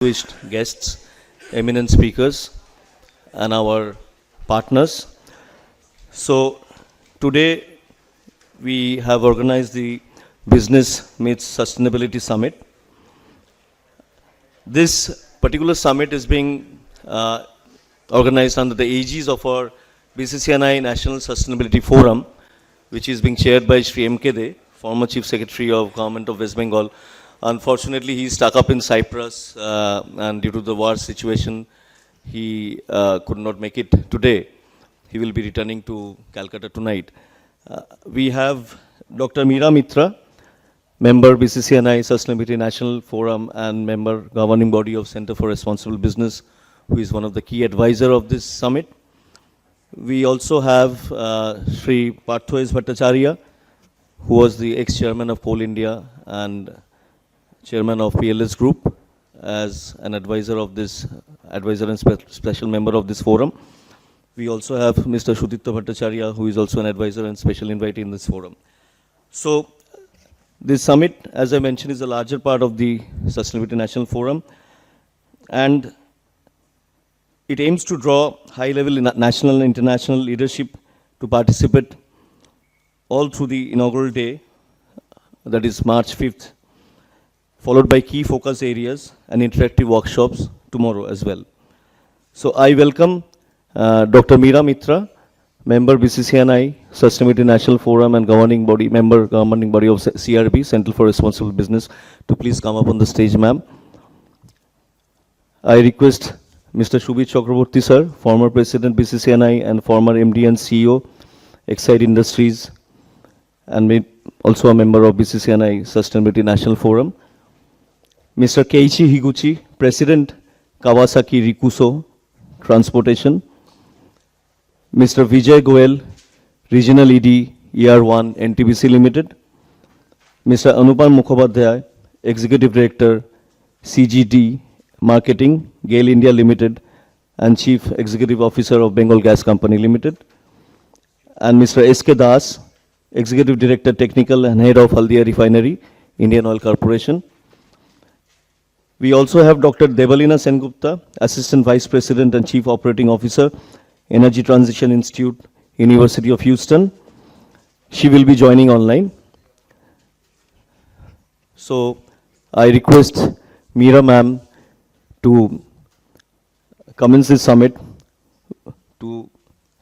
Distinguished guests, eminent speakers, and our partners. So, today we have organized the Business Meets Sustainability Summit. This particular summit is being organized under the aegis of our BCC&I National Sustainability Forum, which is being chaired by Shri M.K. De, former Chief Secretary of Government of West Bengal. Unfortunately, he's stuck up in Cyprus, and due to the war situation, he could not make it today. He will be returning to Calcutta tonight. We have Dr. Meera Mitra, member BCC&I Sustainability National Forum and member governing body of Center for Responsible Business, who is one of the key advisor of this summit. We also have Sri Parthoes Bhattacharya, who was the ex-chairman of Coal India and chairman of PLS Group, as an advisor of this, advisor and special member of this forum. We also have Mr. Sudipta Bhattacharya, who is also an advisor and special invitee in this forum. So, this summit, as I mentioned, is a larger part of the Sustainability National Forum, and it aims to draw high-level national and international leadership to participate all through the inaugural day, that is March 5th, followed by key focus areas and interactive workshops tomorrow as well. So I welcome Dr. Meera Mitra, member BCC&I Sustainability National Forum and governing body, member governing body of CRB, Center for Responsible Business, to please come up on the stage, ma'am. I request Mr. Shubhit Chakraborty, sir, former President BCC&I and former MD and CEO, Exide Industries, and also a member of BCC&I Sustainability National Forum. Mr. Keiichi Higuchi, President, Kawasaki Rikuso Transportation. Mr. Vijay Goel, Regional ED, ER1, NTPC Limited. Mr. Anupam Mukhopadhyay, Executive Director, CGD Marketing, GAIL India Limited, and Chief Executive Officer of Bengal Gas Company Limited. And Mr. S.K. Das, Executive Director, Technical and Head of Haldia Refinery, Indian Oil Corporation. We also have Dr. Devalina Sengupta, Assistant Vice President and Chief Operating Officer, Energy Transition Institute, University of Houston. She will be joining online. So I request Meera ma'am to commence this summit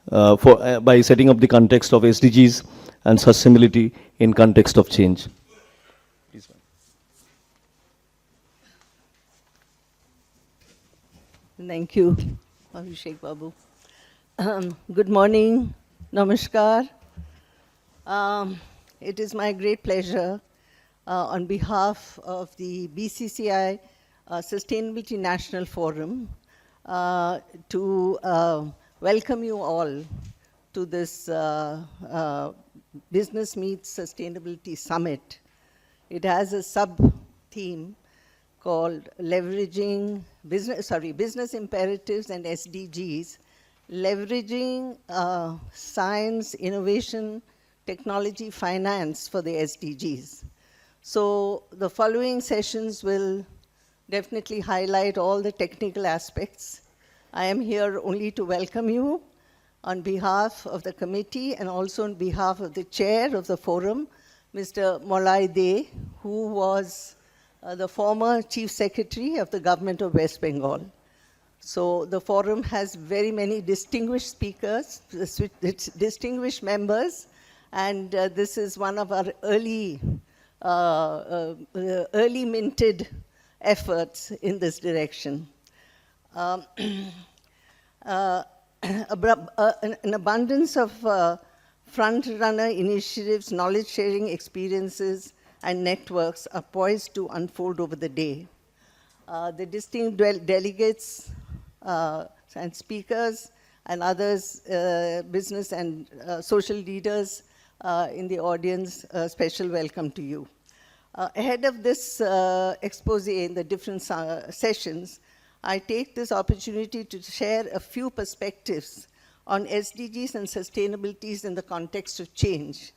by setting up the context of SDGs and sustainability in context of change. Please, ma'am. Thank you, Abhishek Babu. Good morning, namaskar. It is my great pleasure on behalf of the BCCI Sustainability National Forum to welcome you all to this Business Meets Sustainability Summit. It has a sub-theme called Leveraging Business Imperatives and SDGs, Leveraging Science, Innovation, Technology, Finance for the SDGs. So the following sessions will definitely highlight all the technical aspects. I am here only to welcome you on behalf of the committee and also on behalf of the chair of the forum, Mr. Molay De, who was the former Chief Secretary of the Government of West Bengal. So the forum has very many distinguished speakers, distinguished members, and this is one of our early minted efforts in this direction. An abundance of front-runner initiatives, knowledge-sharing experiences, and networks are poised to unfold over the day. The distinct delegates and speakers and others, business and social leaders in the audience, special welcome to you. Ahead of this expose in the different sessions, I take this opportunity to share a few perspectives on SDGs and sustainabilities in the context of change.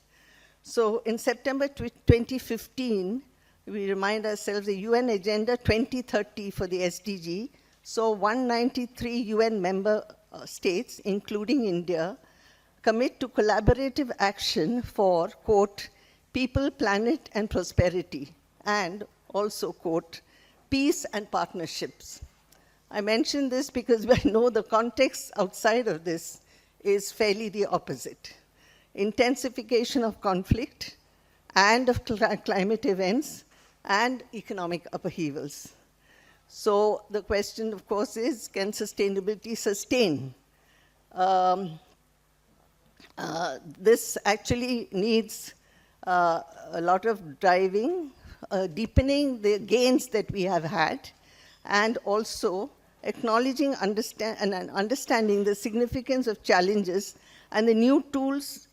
So in September 2015, we remind ourselves the UN Agenda 2030 for the SDG saw 193 UN member states, including India, commit to collaborative action for, quote, people, planet, and prosperity, and also, quote, peace and partnerships. I mention this because I know the context outside of this is fairly the opposite. Intensification of conflict and of climate events and economic upheavals. So the question, of course, is, can sustainability sustain? This actually needs a lot of driving, deepening the gains that we have had, and also acknowledging and understanding the significance of challenges and the new tools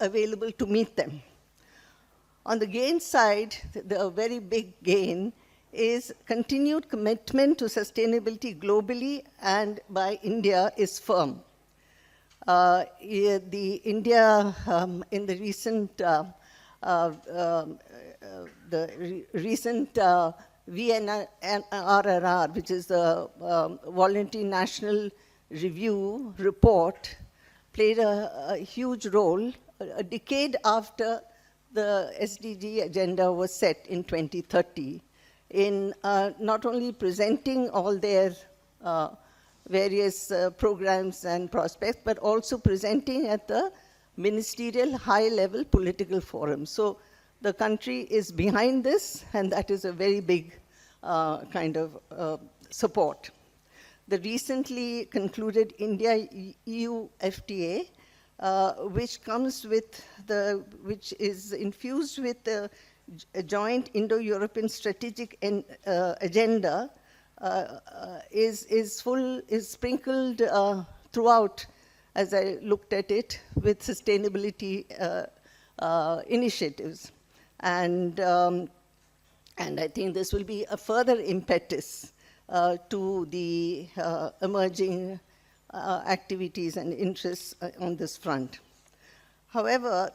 available to meet them. On the gain side, the very big gain is continued commitment to sustainability globally and by India is firm. The India in the recent VNRRR, which is the Voluntary National Review report, played a huge role a decade after the SDG agenda was set in 2030 in not only presenting all their various programs and prospects, but also presenting at the ministerial high-level political forum. So the country is behind this, and that is a very big kind of support. The recently concluded India-EU FTA, which is infused with the joint Indo-European strategic agenda, is sprinkled throughout, as I looked at it, with sustainability initiatives. And I think this will be a further impetus to the emerging activities and interests on this front. However,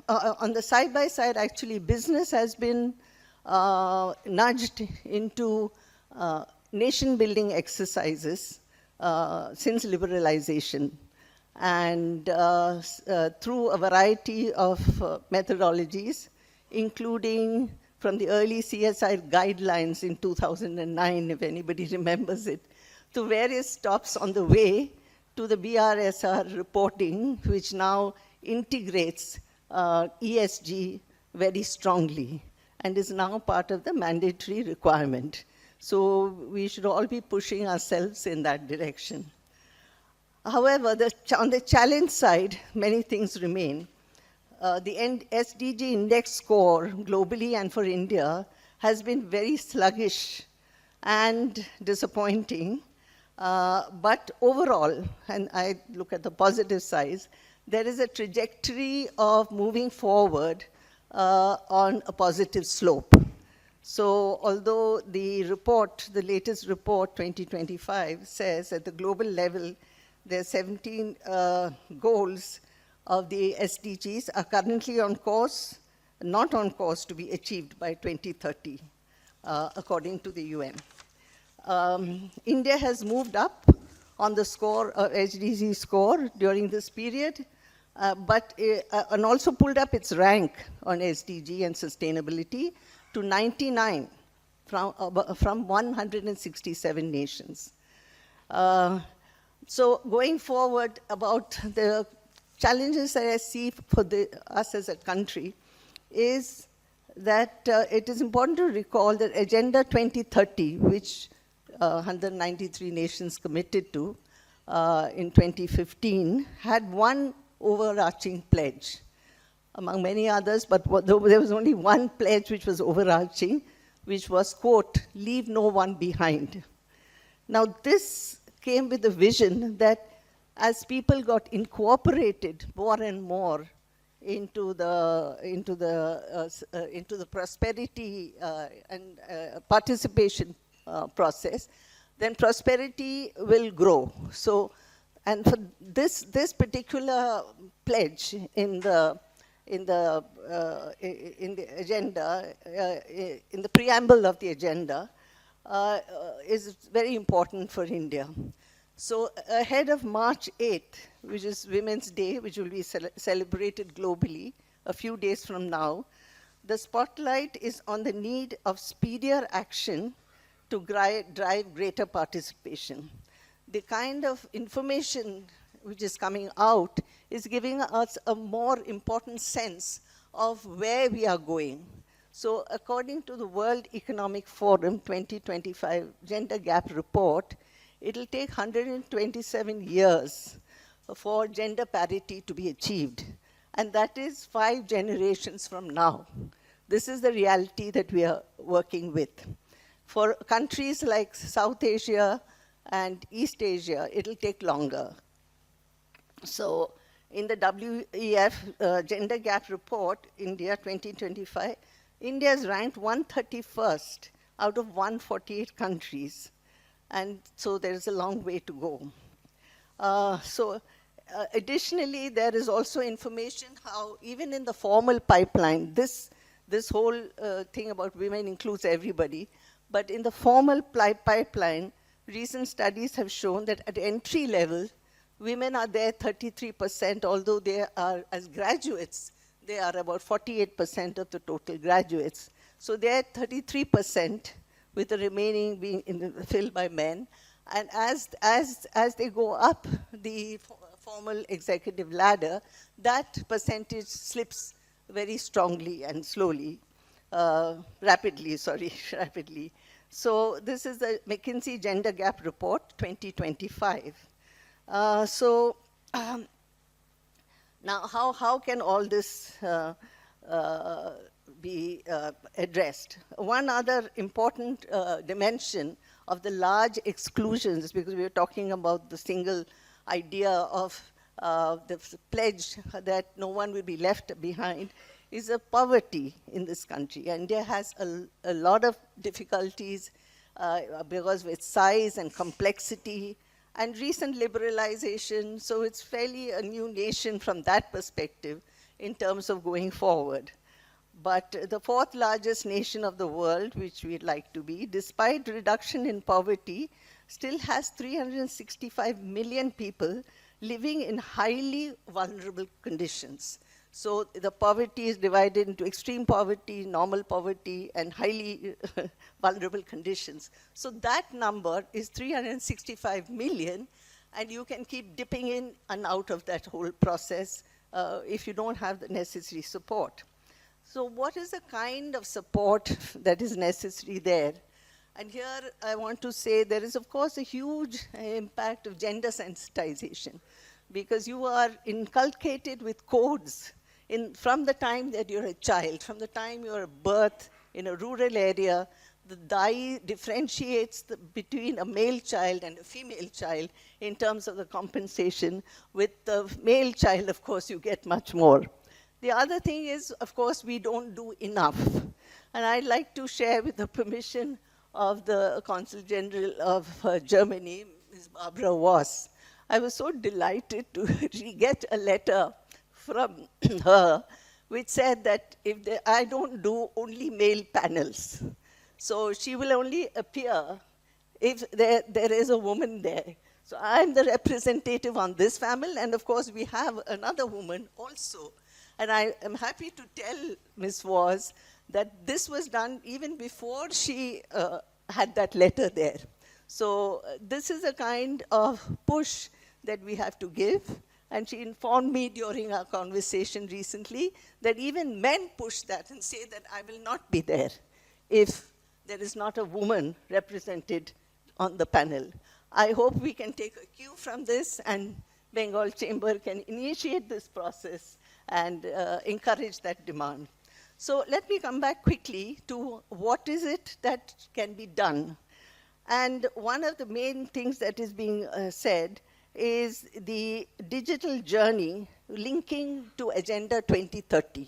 on the side-by-side, actually, business has been nudged into nation-building exercises since liberalization, and through a variety of methodologies, including from the early CSI guidelines in 2009, if anybody remembers it, to various stops on the way to the BRSR reporting, which now integrates ESG very strongly and is now part of the mandatory requirement. So we should all be pushing ourselves in that direction. However, on the challenge side, many things remain. The SDG index score globally and for India has been very sluggish and disappointing. But overall, and I look at the positive side, there is a trajectory of moving forward on a positive slope. So although the report, the latest report, 2025, says at the global level, there are 17 goals of the SDGs are currently on course, not on course to be achieved by 2030, according to the UN. India has moved up on the score, SDG score during this period, and also pulled up its rank on SDG and sustainability to 99 from 167 nations. So going forward, about the challenges that I see for us as a country is that it is important to recall that Agenda 2030, which 193 nations committed to in 2015, had one overarching pledge, among many others, but there was only one pledge which was overarching, which was, quote, leave no one behind. Now this came with the vision that as people got incorporated more and more into the prosperity and participation process, then prosperity will grow. So, and for this particular pledge in the in the agenda, in the preamble of the agenda, is very important for India. So ahead of March 8th, which is Women's Day, which will be celebrated globally a few days from now, the spotlight is on the need of speedier action to drive greater participation. The kind of information which is coming out is giving us a more important sense of where we are going. So according to the World Economic Forum 2025 Gender Gap Report, it'll take 127 years for gender parity to be achieved. And that is 5 generations from now. This is the reality that we are working with. For countries like South Asia and East Asia, it'll take longer. So in the WEF Gender Gap Report, India 2025, India is ranked 131st out of 148 countries. And so there's a long way to go. Additionally, there is also information how even in the formal pipeline, this whole thing about women includes everybody, but in the formal pipeline, recent studies have shown that at entry level, women are there 33%, although they are, as graduates, they are about 48% of the total graduates. So they're 33%, with the remaining being filled by men. And as they go up the formal executive ladder, that percentage slips very strongly and slowly, rapidly. So this is the McKinsey Gender Gap Report 2025. Now how can all this be addressed? One other important dimension of the large exclusions, because we were talking about the single idea of the pledge that no one will be left behind, is a poverty in this country. India has a lot of difficulties because of its size and complexity and recent liberalization, so it's fairly a new nation from that perspective in terms of going forward. But the 4th largest nation of the world, which we'd like to be, despite reduction in poverty, still has 365 million people living in highly vulnerable conditions. So the poverty is divided into extreme poverty, normal poverty, and highly vulnerable conditions. So that number is 365 million, and you can keep dipping in and out of that whole process if you don't have the necessary support. So what is the kind of support that is necessary there? And here I want to say there is, of course, a huge impact of gender sensitization, because you are inculcated with codes from the time that you're a child, from the time you're at birth in a rural area. The dye differentiates between a male child and a female child in terms of the compensation. With the male child, of course, you get much more. The other thing is, of course, we don't do enough. And I'd like to share, with the permission of the Consul General of Germany, Ms. Barbara Voss, I was so delighted to get a letter from her which said that I don't do only male panels. So she will only appear if there is a woman there. So I'm the representative on this panel, and of course we have another woman also. And I am happy to tell Ms. Voss that this was done even before she had that letter there. So this is a kind of push that we have to give. And she informed me during our conversation recently that even men push that and say that I will not be there if there is not a woman represented on the panel. I hope we can take a cue from this, and Bengal Chamber can initiate this process and encourage that demand. So let me come back quickly to what is it that can be done. And one of the main things that is being said is the digital journey linking to Agenda 2030.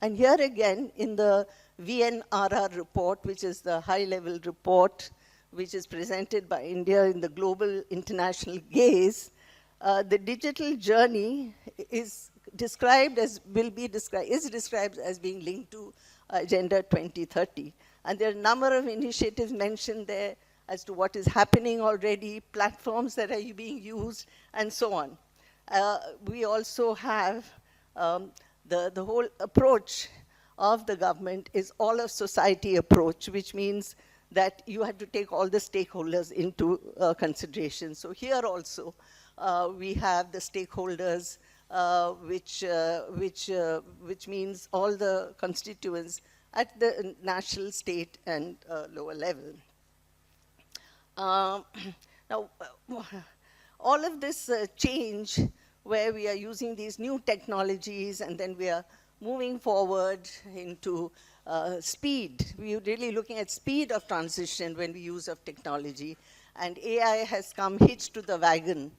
And here again, in the VNRR report, which is the high-level report which is presented by India in the global international gaze, the digital journey is described as, is described as being linked to Agenda 2030. And there are a number of initiatives mentioned there as to what is happening already, platforms that are being used, and so on. We also have the whole approach of the government is all of society approach, which means that you have to take all the stakeholders into consideration. So here also, we have the stakeholders, which means all the constituents at the national, state, and lower level. Now, all of this change, where we are using these new technologies, and then we are moving forward into speed. We're really looking at speed of transition when we use of technology. And AI has come hitched to the wagon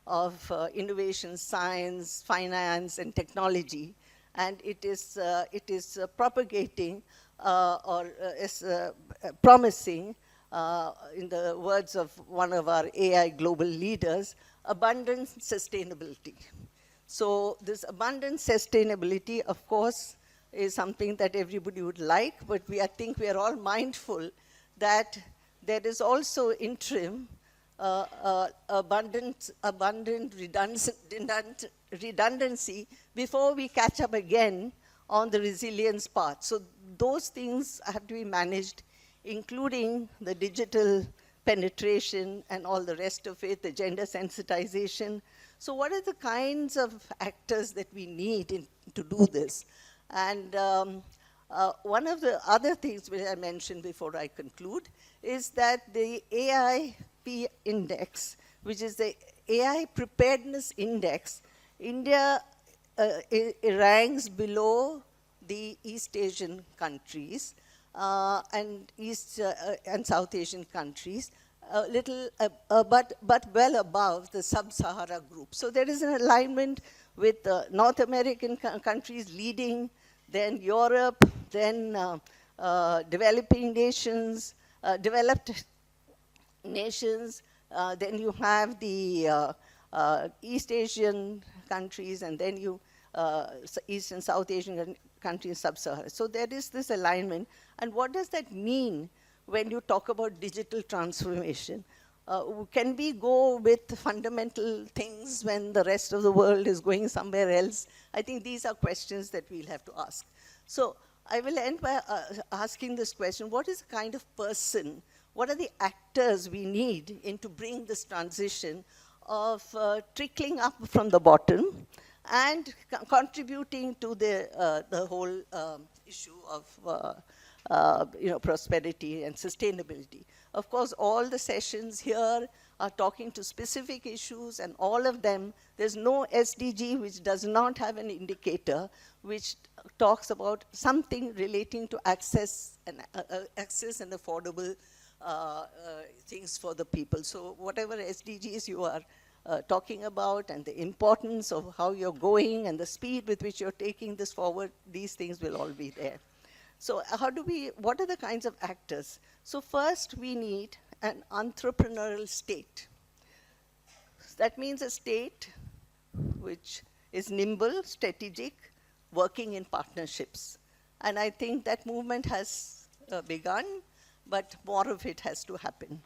of innovation, science, finance, and technology. And it is propagating or is promising, in the words of one of our AI global leaders, abundant sustainability. So this abundant sustainability, of course, is something that everybody would like, but I think we are all mindful that there is also interim abundant redundancy before we catch up again on the resilience path. So those things have to be managed, including the digital penetration and all the rest of it, the gender sensitization. So what are the kinds of actors that we need to do this? And one of the other things which I mentioned before I conclude is that the AIP index, which is the AI preparedness index, India ranks below the East Asian countries and East and South Asian countries, a little, but well above the sub-Sahara group. So there is an alignment with North American countries leading, then Europe, then developing nations, developed nations, then you have the East Asian countries, and then you East and South Asian countries, sub-Sahara. So there is this alignment. And what does that mean when you talk about digital transformation? Can we go with fundamental things when the rest of the world is going somewhere else? I think these are questions that we'll have to ask. So I will end by asking this question: what is the kind of person, what are the actors we need to bring this transition of trickling up from the bottom and contributing to the whole issue of prosperity and sustainability? Of course, all the sessions here are talking to specific issues, and all of them, there's no SDG which does not have an indicator which talks about something relating to access and affordable things for the people. So whatever SDGs you are talking about, and the importance of how you're going and the speed with which you're taking this forward, these things will all be there. So what are the kinds of actors? So first, we need an entrepreneurial state. That means a state which is nimble, strategic, working in partnerships. And I think that movement has begun, but more of it has to happen.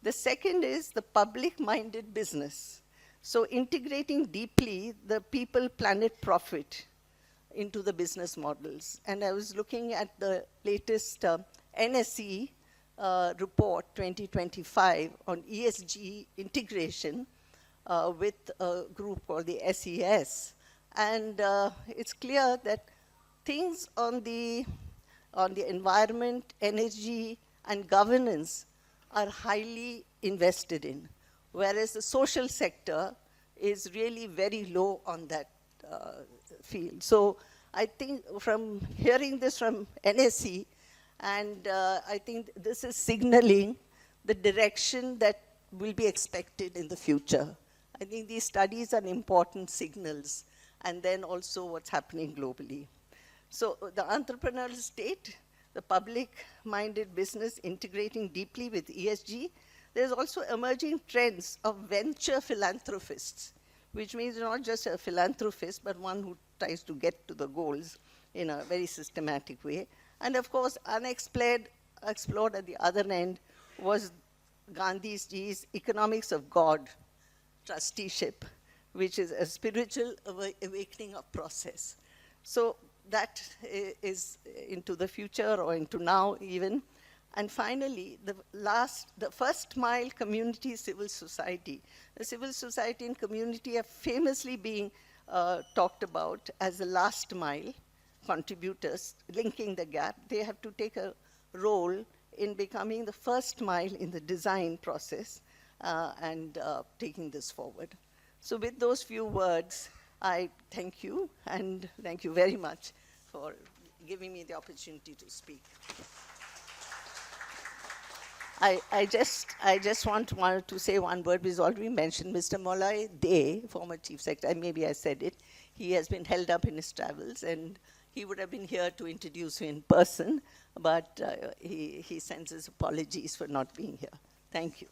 The second is the public-minded business. So integrating deeply the people, planet, profit into the business models. And I was looking at the latest NSE report 2025 on ESG integration with a group called the SES. And it's clear that things on the environment, energy, and governance are highly invested in, whereas the social sector is really very low on that field. So I think from hearing this from NSE, and I think this is signaling the direction that will be expected in the future. I think these studies are important signals, and then also what's happening globally. So the entrepreneurial state, the public-minded business integrating deeply with ESG. There's also emerging trends of venture philanthropists, which means not just a philanthropist, but one who tries to get to the goals in a very systematic way. And of course, explored at the other end was Gandhi's Economics of God trusteeship, which is a spiritual awakening of process. So that is into the future or into now even. And finally, the first mile community civil society. The civil society and community are famously being talked about as the last mile contributors, linking the gap. They have to take a role in becoming the first mile in the design process and taking this forward. So with those few words, I thank you, and thank you very much for giving me the opportunity to speak. I just wanted to say one word, which is already mentioned. Mr. Molay Dey, former Chief Secretary, maybe I said it, he has been held up in his travels, and he would have been here to introduce you in person, but he sends his apologies for not being here. Thank you.